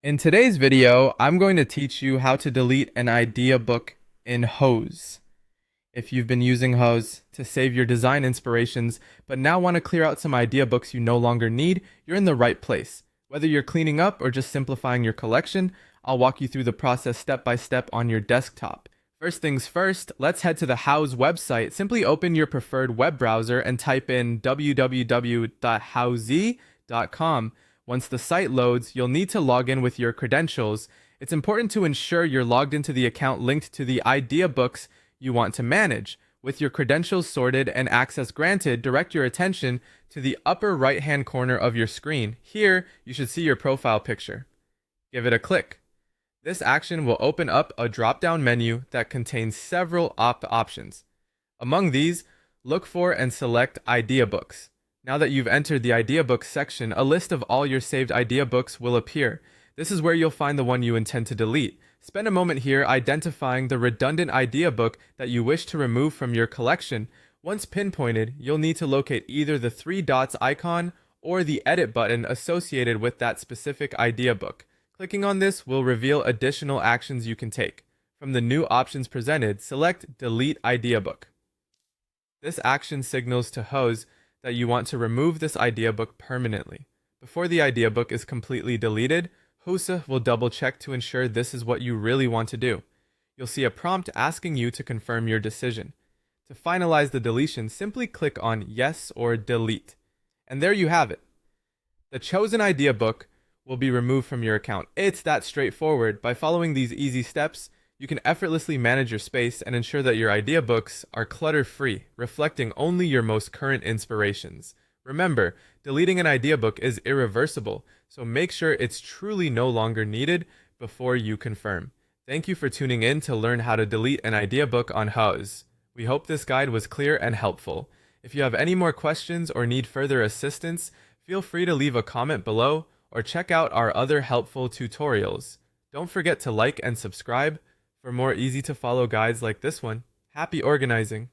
In today's video, I'm going to teach you how to delete an idea book in Houzz. If you've been using Houzz to save your design inspirations, but now want to clear out some idea books you no longer need, you're in the right place. Whether you're cleaning up or just simplifying your collection, I'll walk you through the process step by step on your desktop. First things first, let's head to the Houzz website. Simply open your preferred web browser and type in www.houzz.com. Once the site loads, you'll need to log in with your credentials. It's important to ensure you're logged into the account linked to the idea books you want to manage. With your credentials sorted and access granted, direct your attention to the upper right-hand corner of your screen. Here, you should see your profile picture. Give it a click. This action will open up a drop-down menu that contains several options. Among these, look for and select idea books. Now that you've entered the idea books section, a list of all your saved idea books will appear. This is where you'll find the one you intend to delete. Spend a moment here identifying the redundant idea book that you wish to remove from your collection. Once pinpointed, you'll need to locate either the three dots icon or the edit button associated with that specific idea book. Clicking on this will reveal additional actions you can take. From the new options presented, select Delete Idea Book. This action signals to Houzz that you want to remove this idea book permanently. Before the idea book is completely deleted, Houzz will double check to ensure this is what you really want to do. You'll see a prompt asking you to confirm your decision. To finalize the deletion, simply click on Yes or Delete. And there you have it. The chosen idea book will be removed from your account. It's that straightforward. By following these easy steps, you can effortlessly manage your space and ensure that your idea books are clutter-free, reflecting only your most current inspirations. Remember, deleting an idea book is irreversible, so make sure it's truly no longer needed before you confirm. Thank you for tuning in to learn how to delete an idea book on Houzz. We hope this guide was clear and helpful. If you have any more questions or need further assistance, feel free to leave a comment below or check out our other helpful tutorials. Don't forget to like and subscribe for more easy-to-follow guides like this one. Happy organizing!